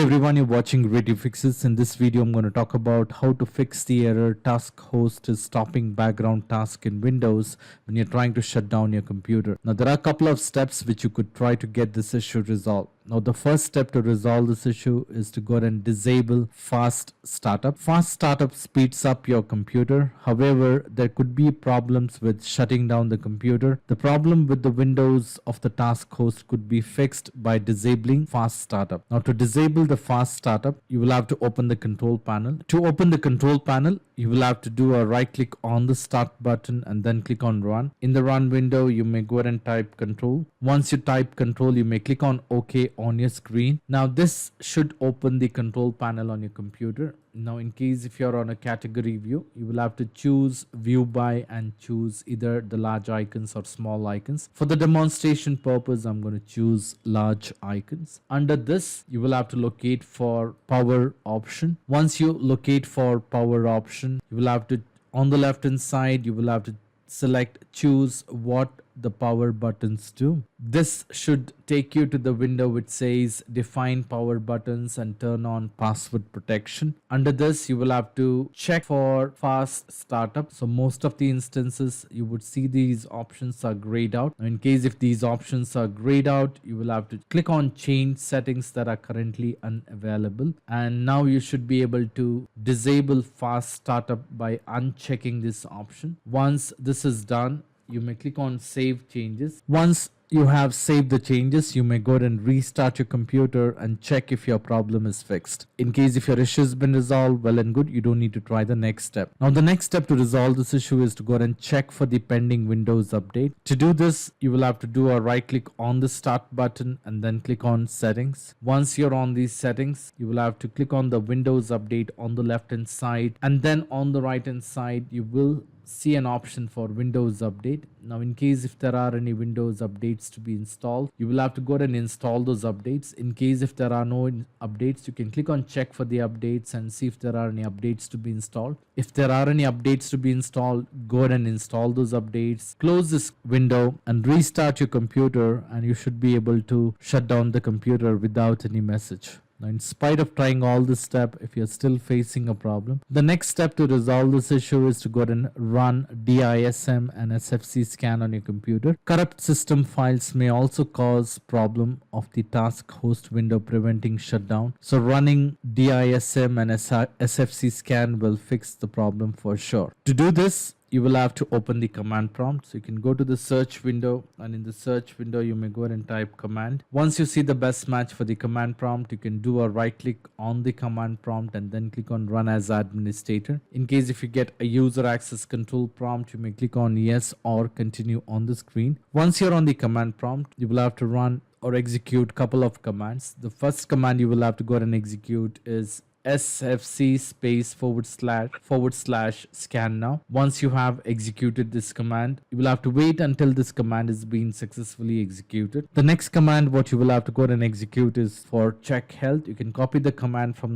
everyone, you're watching Radio Fixes. In this video, I'm going to talk about how to fix the error task host is stopping background task in Windows when you're trying to shut down your computer. Now, there are a couple of steps which you could try to get this issue resolved. Now, the first step to resolve this issue is to go ahead and disable fast startup. Fast startup speeds up your computer. However, there could be problems with shutting down the computer. The problem with the Windows of the task host could be fixed by disabling fast startup. Now, to disable the fast startup, you will have to open the control panel. To open the control panel, you will have to do a right click on the start button and then click on run. In the run window, you may go ahead and type control. Once you type control, you may click on OK on your screen. Now this should open the control panel on your computer. Now in case if you're on a category view, you will have to choose view by and choose either the large icons or small icons. For the demonstration purpose, I'm going to choose large icons. Under this, you will have to locate for power option. Once you locate for power option, you will have to, on the left hand side, you will have to choose what the power buttons do. This should take you to the window which says define power buttons and turn on password protection. Under this, you will have to check for fast startup. So most of the instances you would see these options are grayed out. In case if these options are grayed out, you will have to click on change settings that are currently unavailable. And now you should be able to disable fast startup by unchecking this option. Once this is done, you may click on save changes. Once you have saved the changes, you may go ahead and restart your computer and check if your problem is fixed. In case if your issue has been resolved, well and good, you don't need to try the next step. Now the next step to resolve this issue is to go ahead and check for the pending Windows update. To do this, you will have to do a right click on the start button and then click on settings. Once you're on these settings, you will have to click on the Windows update on the left hand side, and then on the right hand side you will see an option for Windows update. Now in case if there are any Windows updates to be installed, you will have to go ahead and install those updates. In case if there are no updates, you can click on check for the updates and see if there are any updates to be installed. If there are any updates to be installed, go ahead and install those updates. Close this window and restart your computer, and you should be able to shut down the computer without any message. Now, in spite of trying all this step, if you're still facing a problem, the next step to resolve this issue is to go ahead and run DISM and SFC scan on your computer. Corrupt system files may also cause problem of the task host window preventing shutdown. So running DISM and SFC scan will fix the problem for sure. To do this, you will have to open the command prompt. So you can go to the search window, and in the search window you may go ahead and type command. Once you see the best match for the command prompt, you can do a right click on the command prompt and then click on run as administrator. In case if you get a user access control prompt, you may click on yes or continue on the screen. Once you're on the command prompt, you will have to run or execute couple of commands. The first command you will have to go ahead and execute is SFC space / scan now. Once you have executed this command, you will have to wait until this command is being successfully executed. The next command what you will have to go ahead and execute is for check health. You can copy the command from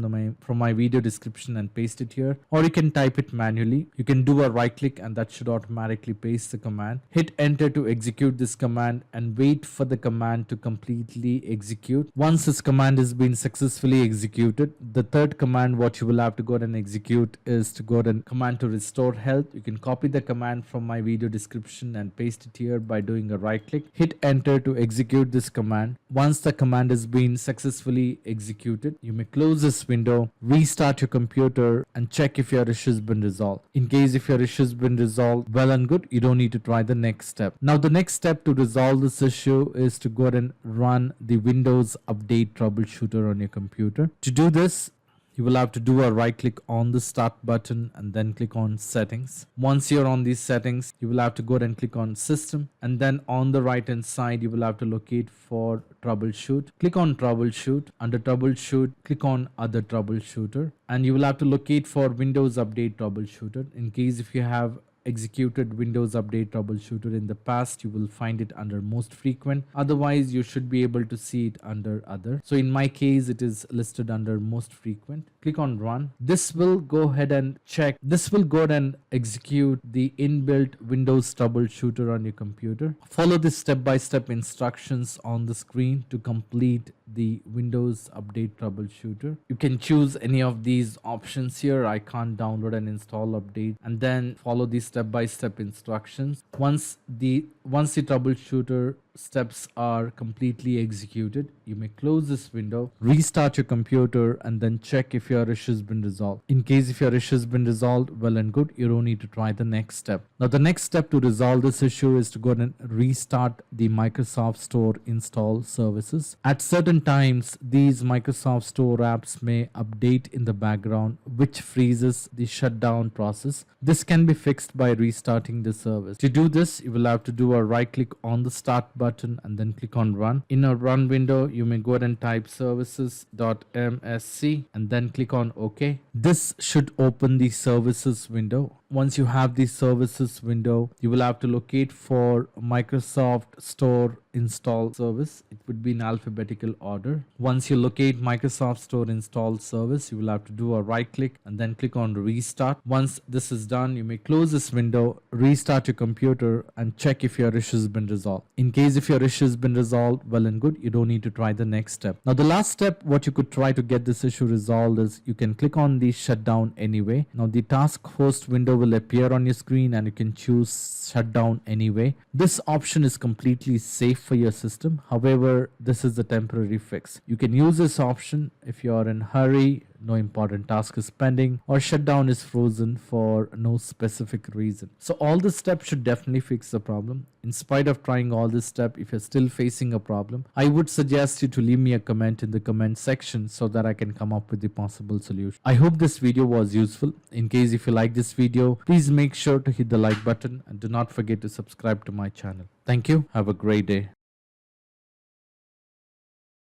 my video description and paste it here, or you can type it manually. You can do a right click and that should automatically paste the command. Hit enter to execute this command and wait for the command to completely execute. Once this command has been successfully executed, the third command what you will have to go ahead and execute is to go ahead and command to restore health. You can copy the command from my video description and paste it here by doing a right click. Hit enter to execute this command. Once the command has been successfully executed, you may close this window, restart your computer and check if your issue has been resolved. In case if your issue has been resolved, well and good, you don't need to try the next step. Now the next step to resolve this issue is to go ahead and run the Windows update troubleshooter on your computer. To do this, you will have to do a right click on the start button and then click on settings. Once you're on these settings, you will have to go ahead and click on system, and then on the right hand side you will have to locate for troubleshoot. Click on troubleshoot. Under troubleshoot, click on other troubleshooter, and you will have to locate for Windows update troubleshooter. In case if you have executed Windows Update Troubleshooter in the past, you will find it under most frequent. Otherwise, you should be able to see it under other. So in my case, it is listed under most frequent. Click on run. This will go ahead and check. This will go ahead and execute the inbuilt Windows Troubleshooter on your computer. Follow the step-by-step instructions on the screen to complete the Windows Update Troubleshooter. You can choose any of these options here. I can't download and install update, and then follow the step-by-step instructions. Once the troubleshooter steps are completely executed, you may close this window, restart your computer, and then check if your issue has been resolved. In case if your issue has been resolved, well and good, you don't need to try the next step. Now the next step to resolve this issue is to go ahead and restart the Microsoft Store install services. At certain times, these Microsoft Store apps may update in the background, which freezes the shutdown process. This can be fixed by restarting the service. To do this, you will have to do a right click on the start button and then click on run. In a run window, you may go ahead and type services.msc and then click on OK. This should open the services window. Once you have the services window, you will have to locate for Microsoft Store install service. It would be in alphabetical order. Once you locate Microsoft Store install service, you will have to do a right click and then click on restart. Once this is done, you may close this window, restart your computer, and check if your issue has been resolved. In case if your issue has been resolved, well and good, you don't need to try the next step. Now the last step, what you could try to get this issue resolved is you can click on the shutdown anyway. Now the task host window will appear on your screen and you can choose shutdown anyway. This option is completely safe for your system. However, this is a temporary fix. You can use this option if you are in a hurry, no important task is pending, or shutdown is frozen for no specific reason. So all the steps should definitely fix the problem. In spite of trying all this step, if you're still facing a problem, I would suggest you to leave me a comment in the comment section so that I can come up with the possible solution. I hope this video was useful. In case if you like this video, please make sure to hit the like button and do not forget to subscribe to my channel. Thank you. Have a great day.